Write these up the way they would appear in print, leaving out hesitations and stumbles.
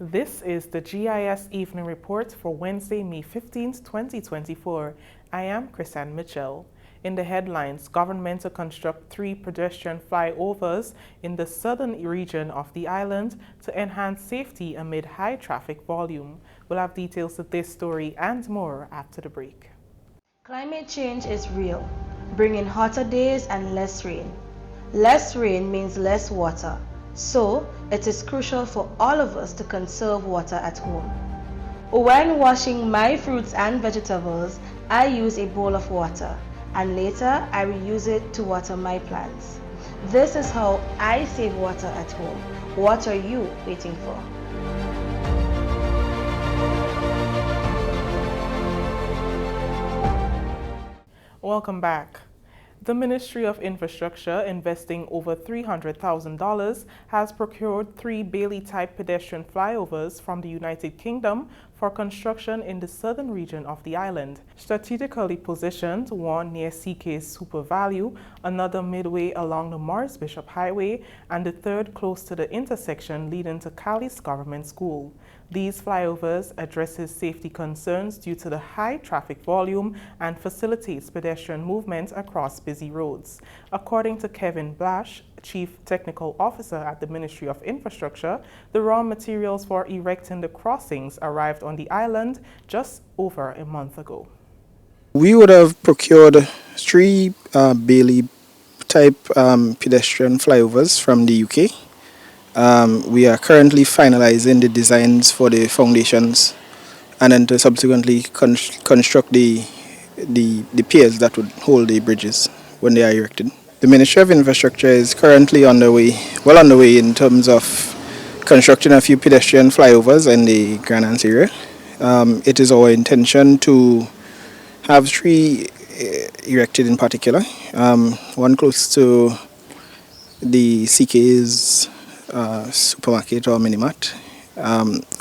This is the GIS Evening Report for Wednesday, May 15th, 2024. I am Chrisanne Mitchell. In the headlines, government to construct 3 pedestrian flyovers in the southern region of the island to enhance safety amid high traffic volume. We'll have details of this story and more after the break. Climate change is real, bringing hotter days and less rain. Less rain means less water, so it is crucial for all of us to conserve water at home. When washing my fruits and vegetables, I use a bowl of water, and later I reuse it to water my plants. This is how I save water at home. What are you waiting for? Welcome back. The Ministry of Infrastructure, investing over $300,000, has procured 3 Bailey-type pedestrian flyovers from the United Kingdom for construction in the southern region of the island. Strategically positioned, one near CK's Super Value, another midway along the Morris Bishop Highway, and the third close to the intersection leading to Cali's Government School. These flyovers addresses safety concerns due to the high traffic volume and facilitates pedestrian movement across busy roads. According to Kevin Blash, Chief Technical Officer at the Ministry of Infrastructure, the raw materials for erecting the crossings arrived on the island just over a month ago. We would have procured 3 Bailey-type pedestrian flyovers from the UK. We are currently finalizing the designs for the foundations and then to subsequently construct the piers that would hold the bridges when they are erected. The Ministry of Infrastructure is currently on the way in terms of constructing a few pedestrian flyovers in the Grand Anse area. It is our intention to have 3 erected in particular, one close to the CK's supermarket or minimart,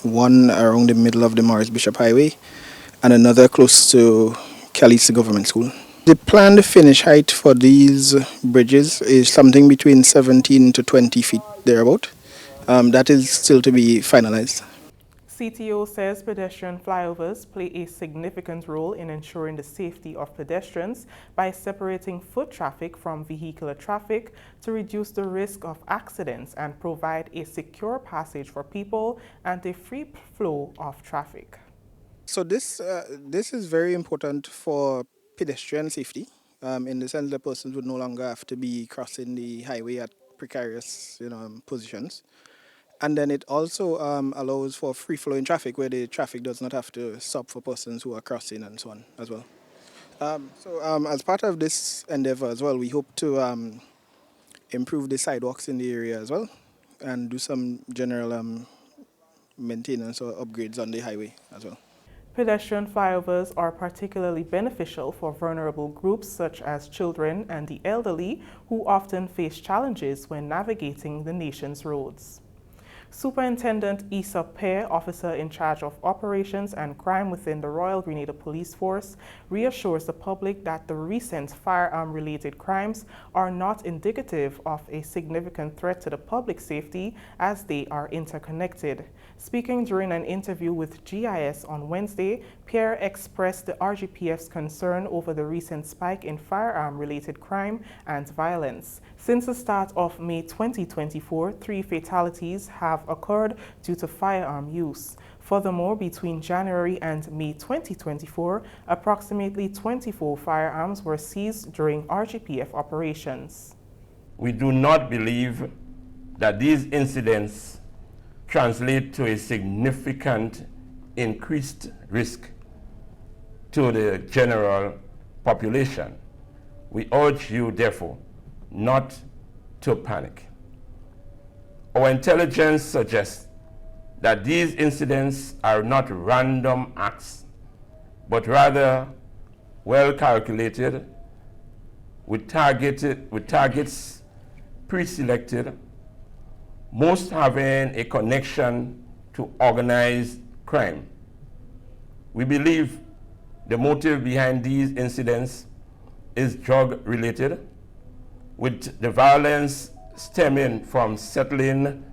one around the middle of the Morris Bishop Highway, and another close to Cali's Government School. The planned finish height for these bridges is something between 17 to 20 feet thereabout. That is still to be finalized. CTO says pedestrian flyovers play a significant role in ensuring the safety of pedestrians by separating foot traffic from vehicular traffic to reduce the risk of accidents and provide a secure passage for people and a free flow of traffic. So this is very important for pedestrian safety, in the sense that persons would no longer have to be crossing the highway at precarious positions. And then it also allows for free-flowing traffic where the traffic does not have to stop for persons who are crossing and so on as well. As part of this endeavor as well, we hope to improve the sidewalks in the area as well and do some general maintenance or upgrades on the highway as well. Pedestrian flyovers are particularly beneficial for vulnerable groups such as children and the elderly who often face challenges when navigating the nation's roads. Superintendent Issa Pear, officer in charge of operations and crime within the Royal Grenada Police Force, reassures the public that the recent firearm-related crimes are not indicative of a significant threat to the public safety as they are interconnected. Speaking during an interview with GIS on Wednesday, Pierre expressed the RGPF's concern over the recent spike in firearm-related crime and violence. Since the start of May 2024, 3 fatalities have occurred due to firearm use. Furthermore, between January and May 2024, approximately 24 firearms were seized during RGPF operations. We do not believe that these incidents translate to a significant increased risk to the general population. We urge you, therefore, not to panic. Our intelligence suggests that these incidents are not random acts, but rather well calculated, with targets pre-selected, most having a connection to organized crime. We believe the motive behind these incidents is drug-related, with the violence stemming from settling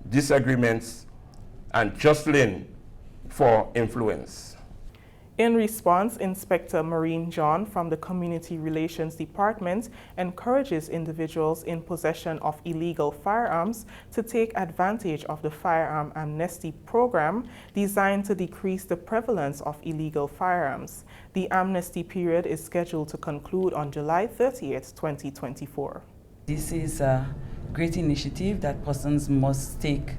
disagreements and jostling for influence. In response, Inspector Maureen John from the Community Relations Department encourages individuals in possession of illegal firearms to take advantage of the firearm amnesty program designed to decrease the prevalence of illegal firearms. The amnesty period is scheduled to conclude on July 30th, 2024. This is a great initiative that persons must take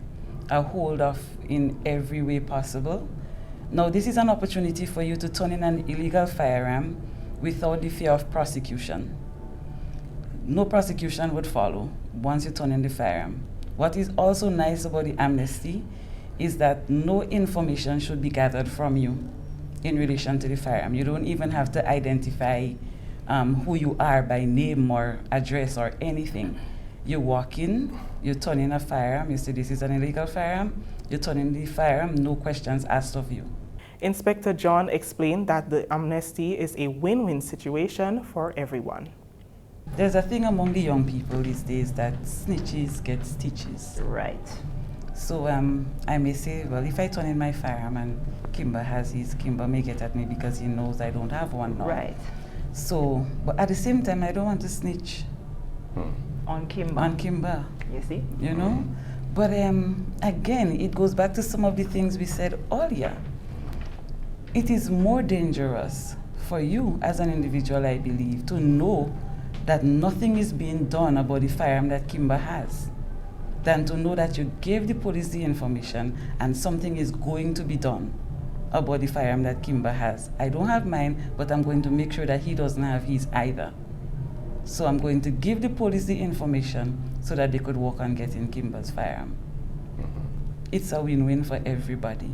a hold of in every way possible. Now, this is an opportunity for you to turn in an illegal firearm without the fear of prosecution. No prosecution would follow once you turn in the firearm. What is also nice about the amnesty is that no information should be gathered from you in relation to the firearm. You don't even have to identify who you are by name or address or anything. You walk in, you turn in a firearm, you say this is an illegal firearm, you turn in the firearm, no questions asked of you. Inspector John explained that the amnesty is a win-win situation for everyone. There's a thing among the young people these days that snitches get stitches. Right. So I may say, well, if I turn in my firearm and Kimber has his, Kimber may get at me because he knows I don't have one now. Right. So, but at the same time, I don't want to snitch On Kimber. on Kimber, You see? you know? But again, it goes back to some of the things we said earlier. It is more dangerous for you as an individual, I believe, to know that nothing is being done about the firearm that Kimber has than to know that you gave the police the information and something is going to be done about the firearm that Kimber has. I don't have mine, but I'm going to make sure that he doesn't have his either. So I'm going to give the police the information so that they could work on getting Kimber's firearm. It's a win-win for everybody.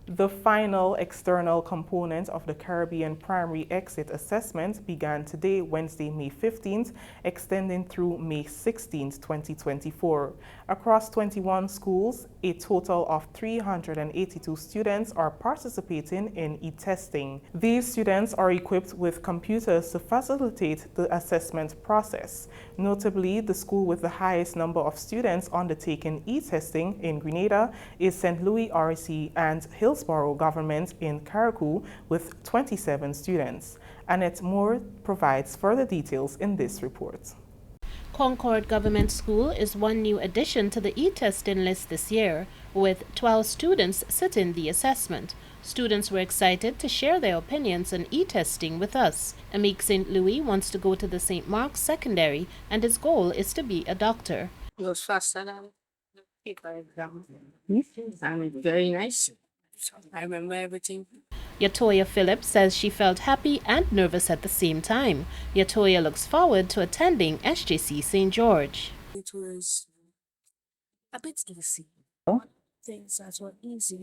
The final external component of the Caribbean Primary Exit Assessment began today, Wednesday, May 15th, extending through May 16th, 2024. Across 21 schools, a total of 382 students are participating in e-testing. These students are equipped with computers to facilitate the assessment process. Notably, the school with the highest number of students undertaking e-testing in Grenada is St. Louis RC and Hillsborough Government in Carriacou with 27 students. Annette Moore provides further details in this report. Concord Government School is one new addition to the e-testing list this year, with 12 students sitting the assessment. Students were excited to share their opinions on e-testing with us. Amik St. Louis wants to go to the St. Mark's Secondary, and his goal is to be a doctor. It was faster than the paper exam. And it's very nice. I remember everything. Yatoya Phillips says she felt happy and nervous at the same time. Yatoya looks forward to attending SJC St. George. It was a bit easy. Things that were easy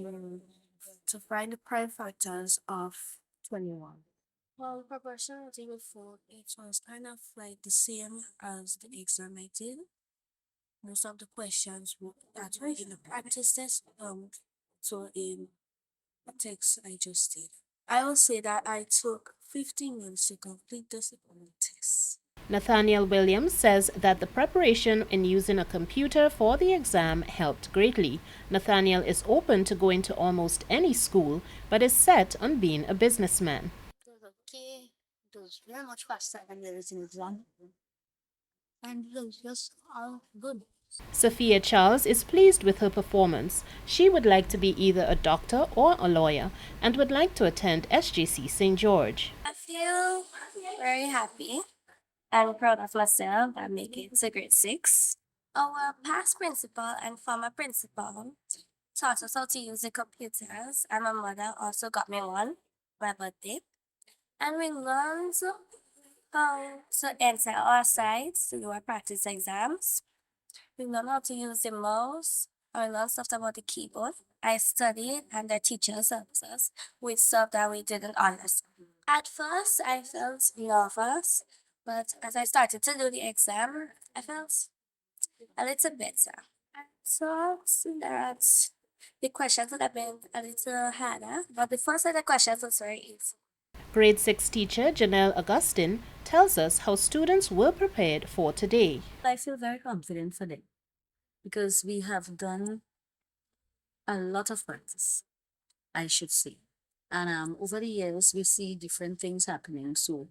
to find the prime factors of 21. Well, preparation was even for it was kind of like the same as the exam I did. Most of the questions that were in the practice test, so in the text I just did. I will say that I took 15 minutes to complete this test. Nathaniel Williams says that the preparation in using a computer for the exam helped greatly. Nathaniel is open to going to almost any school, but is set on being a businessman. It was okay. It was very much faster than the written exam. And it was just all good. Sophia Charles is pleased with her performance. She would like to be either a doctor or a lawyer and would like to attend SJC St. George. I feel very happy and proud of myself. I make it to grade 6. Our past principal and former principal taught us how to use the computers, and my mother also got me one for my birthday. And we learned how to enter our sites to do our practice exams. We learned how to use the mouse, and we learned stuff about the keyboard. I studied, and the teachers helped us with stuff that we didn't understand. At first, I felt nervous, but as I started to do the exam, I felt a little better. So that the questions would have been a little harder, but the first set of questions was very easy. Grade 6 teacher Janelle Augustine tells us how students were prepared for today. I feel very confident for them because we have done a lot of practice, I should say. And over the years, we see different things happening. So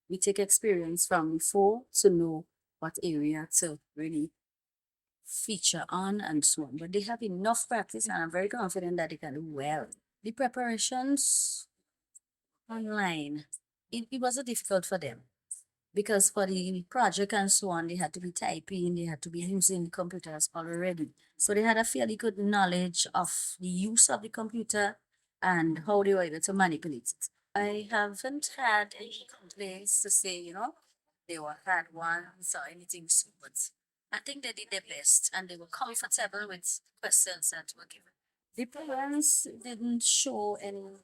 we take experience from before to know what area to really feature on and so on. But they have enough practice, and I'm very confident that they can do well. The preparations online, it wasn't difficult for them because for the project and so on, they had to be typing, they had to be using computers already. So they had a fairly good knowledge of the use of the computer and how they were able to manipulate it. I haven't had any complaints to say, they were hard ones or anything so, but I think they did their best and they were comfortable with questions that were given. The parents didn't show any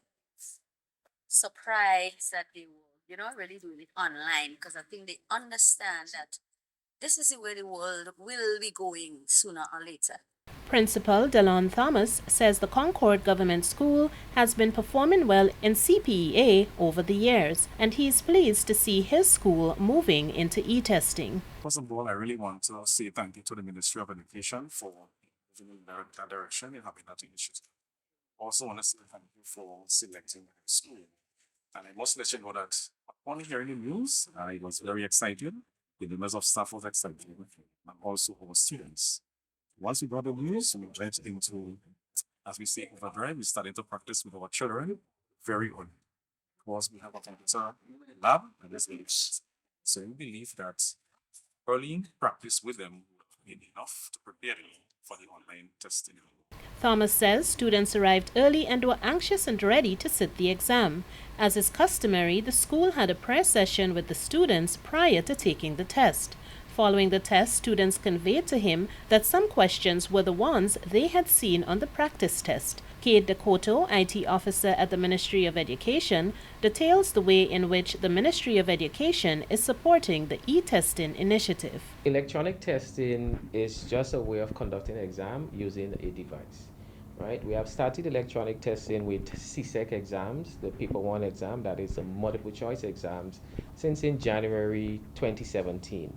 surprise that they were, really doing it online because I think they understand that this is the way the world will be going sooner or later. Principal Delon Thomas says the Concord Government School has been performing well in CPEA over the years, and he is pleased to see his school moving into e-testing. First of all, I really want to say thank you to the Ministry of Education for moving in that direction and having that initiative. Also want to say thank you for selecting the school. And I must let you know that upon hearing the news, I was very excited. The members of staff was excited, and also our students. Once we got the news, we went into, as we say, overdrive. We started to practice with our children very early. Of course, we have a computer lab and this village. So we believe that early practice with them would be enough to prepare them for the online testing. Thomas says students arrived early and were anxious and ready to sit the exam. As is customary, the school had a prayer session with the students prior to taking the test. Following the test, students conveyed to him that some questions were the ones they had seen on the practice test. Kate Decoto, IT officer at the Ministry of Education, details the way in which the Ministry of Education is supporting the e-testing initiative. Electronic testing is just a way of conducting an exam using a device. Right? We have started electronic testing with CSEC exams, the Paper 1 exam, that is the multiple choice exams, since in January 2017.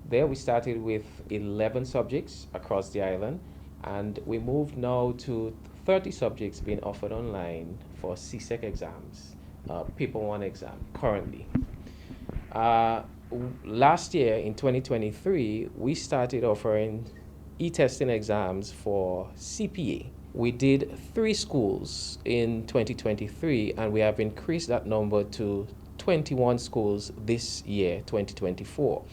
There we started with 11 subjects across the island, and we moved now to 30 subjects being offered online for CSEC exams, Paper 1 exam currently. Last year in 2023, we started offering e-testing exams for CPA. We did 3 schools in 2023, and we have increased that number to 21 schools this year, 2024.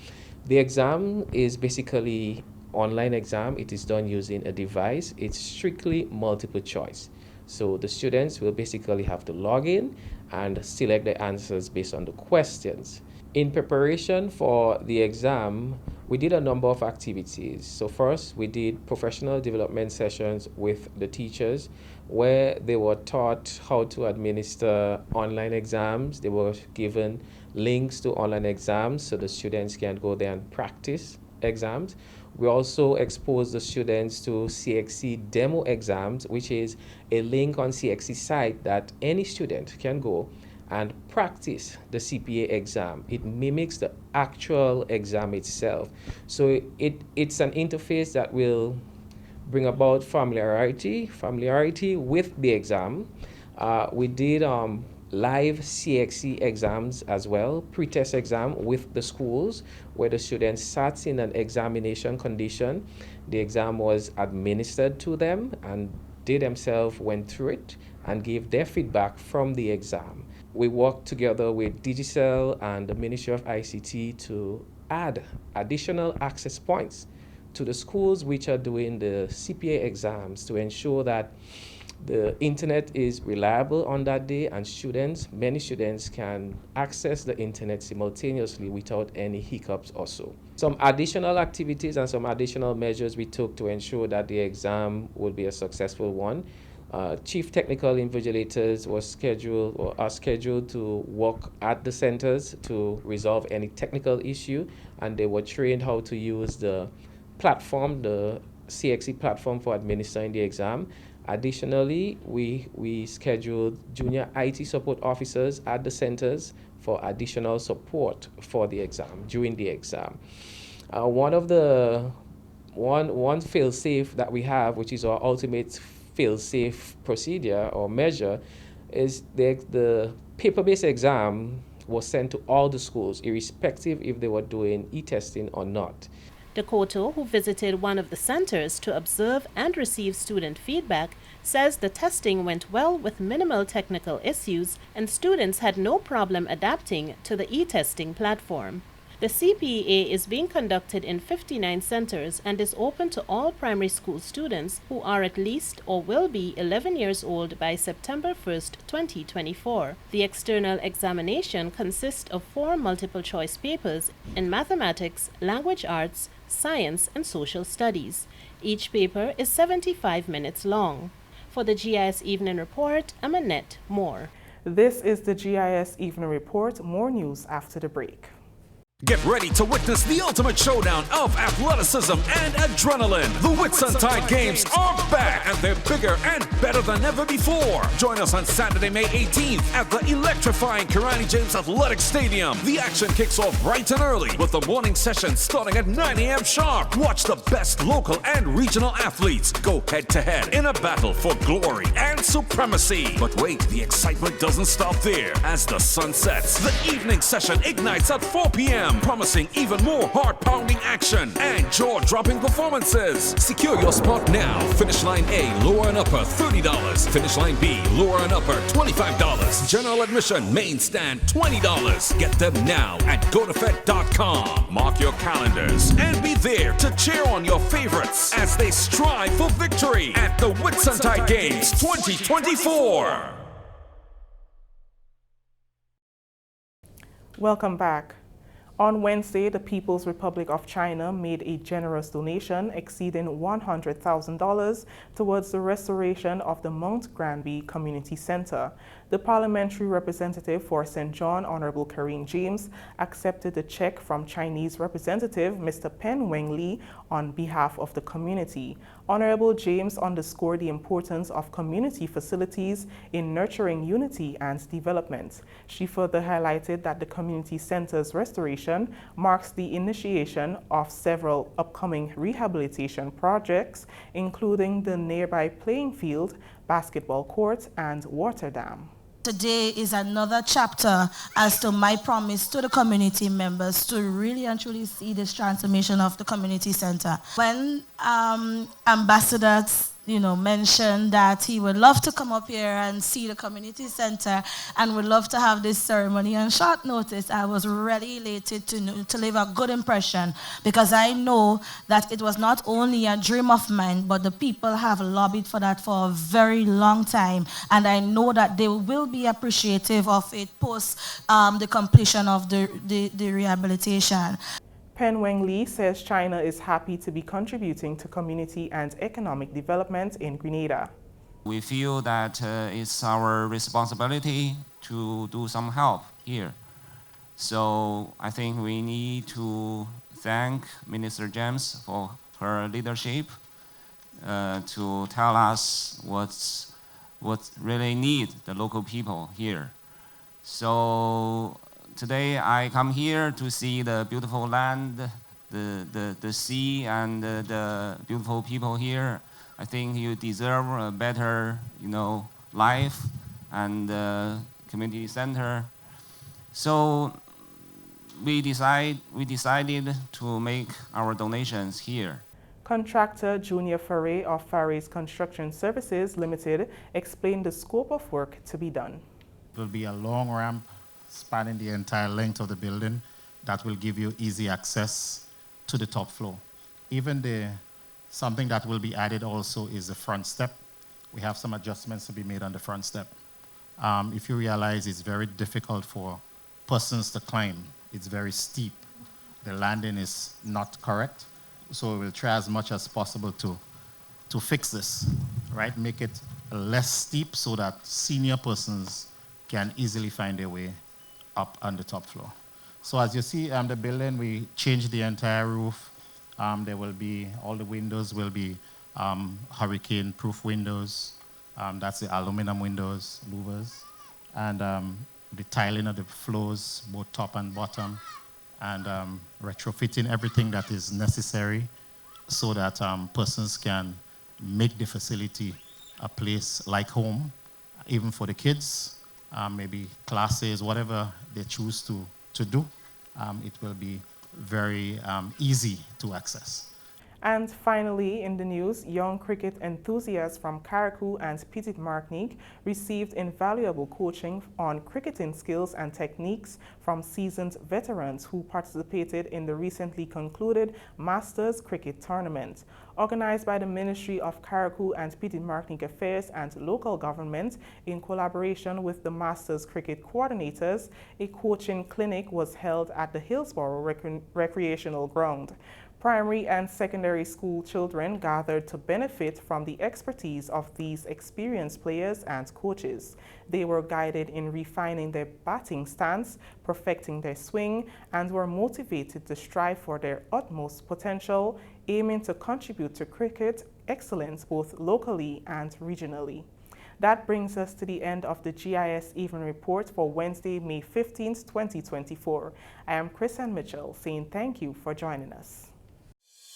The exam is basically online exam. It is done using a device. It's strictly multiple choice. So the students will basically have to log in and select the answers based on the questions. In preparation for the exam, we did a number of activities. So first, we did professional development sessions with the teachers where they were taught how to administer online exams. They were given links to online exams so the students can go there and practice exams. We also exposed the students to CXC demo exams, which is a link on CXC site that any student can go and practice the CPA exam. It mimics the actual exam itself. So it's an interface that will bring about familiarity with the exam. We did live CXC exams as well, pre-test exam with the schools where the students sat in an examination condition. The exam was administered to them and they themselves went through it and gave their feedback from the exam. We worked together with Digicel and the Ministry of ICT to add additional access points to the schools which are doing the CPA exams to ensure that the internet is reliable on that day and many students can access the internet simultaneously without any hiccups or so. Some additional activities and some additional measures we took to ensure that the exam would be a successful one. Chief technical invigilators are scheduled to work at the centers to resolve any technical issue, and they were trained how to use the platform, the CXC platform, for administering the exam. Additionally, we scheduled junior IT support officers at the centers for additional support for the exam, during the exam. One fail-safe that we have, which is our ultimate fail-safe procedure or measure is the paper-based exam was sent to all the schools, irrespective if they were doing e-testing or not. Dakoto, who visited one of the centers to observe and receive student feedback, says the testing went well with minimal technical issues and students had no problem adapting to the e-testing platform. The CPA is being conducted in 59 centers and is open to all primary school students who are at least or will be 11 years old by September 1st, 2024. The external examination consists of 4 multiple-choice papers in mathematics, language arts, science, and social studies. Each paper is 75 minutes long. For the GIS Evening Report, I'm Annette Moore. This is the GIS Evening Report. More news after the break. Get ready to witness the ultimate showdown of athleticism and adrenaline. The Whitsuntide Games are back, and they're bigger and better than ever before. Join us on Saturday, May 18th at the electrifying Karani James Athletic Stadium. The action kicks off bright and early with the morning session starting at 9 a.m. sharp. Watch the best local and regional athletes go head-to-head in a battle for glory and supremacy. But wait, the excitement doesn't stop there. As the sun sets, the evening session ignites at 4 p.m. promising even more heart-pounding action and jaw-dropping performances. Secure your spot now. Finish line A, lower and upper, $30. Finish line B, lower and upper, $25. General admission, main stand, $20. Get them now at gotofed.com. Mark your calendars and be there to cheer on your favorites as they strive for victory at the Whitsuntide Games 2024. Welcome back. On Wednesday, the People's Republic of China made a generous donation exceeding $100,000 towards the restoration of the Mount Granby Community Center. The parliamentary representative for St. John, Honorable Kareem James, accepted the check from Chinese representative Mr. Pen Weng-Li on behalf of the community. Honorable James underscored the importance of community facilities in nurturing unity and development. She further highlighted that the community center's restoration marks the initiation of several upcoming rehabilitation projects, including the nearby playing field, basketball court, and water dam. Today is another chapter as to my promise to the community members to really and truly see this transformation of the community center. When Ambassador mentioned that he would love to come up here and see the community center and would love to have this ceremony on short notice, I was really elated to leave a good impression, because I know that it was not only a dream of mine, but the people have lobbied for that for a very long time, and I know that they will be appreciative of it post the completion of the rehabilitation. Pen Weng-Li says China is happy to be contributing to community and economic development in Grenada. We feel that it's our responsibility to do some help here. So I think we need to thank Minister James for her leadership to tell us what really need the local people here. So today I come here to see the beautiful land, the sea, and the beautiful people here. I think you deserve a better, life and community center. So we decided to make our donations here. Contractor Junior Faray of Faray's Construction Services Limited explained the scope of work to be done. It will be a long ramp spanning the entire length of the building that will give you easy access to the top floor. Something that will be added also is the front step. We have some adjustments to be made on the front step. If you realize it's very difficult for persons to climb, it's very steep. The landing is not correct, so we will try as much as possible to fix this, right? Make it less steep so that senior persons can easily find their way up on the top floor. So as you see, the building, we changed the entire roof. There will be, all the windows will be hurricane-proof windows. That's the aluminum windows, louvers. And the tiling of the floors, both top and bottom, and retrofitting everything that is necessary so that persons can make the facility a place like home, even for the kids, maybe classes, whatever they choose to do, it will be very easy to access. And finally, in the news, young cricket enthusiasts from Carriacou and Petite Martinique received invaluable coaching on cricketing skills and techniques from seasoned veterans who participated in the recently concluded Masters Cricket Tournament. Organized by the Ministry of Carriacou and Petite Martinique Affairs and local government in collaboration with the Masters Cricket coordinators, a coaching clinic was held at the Hillsborough Recreational Ground. Primary and secondary school children gathered to benefit from the expertise of these experienced players and coaches. They were guided in refining their batting stance, perfecting their swing, and were motivated to strive for their utmost potential, aiming to contribute to cricket excellence both locally and regionally. That brings us to the end of the GIS Evening Report for Wednesday, May 15th, 2024. I am Chris and Mitchell saying thank you for joining us.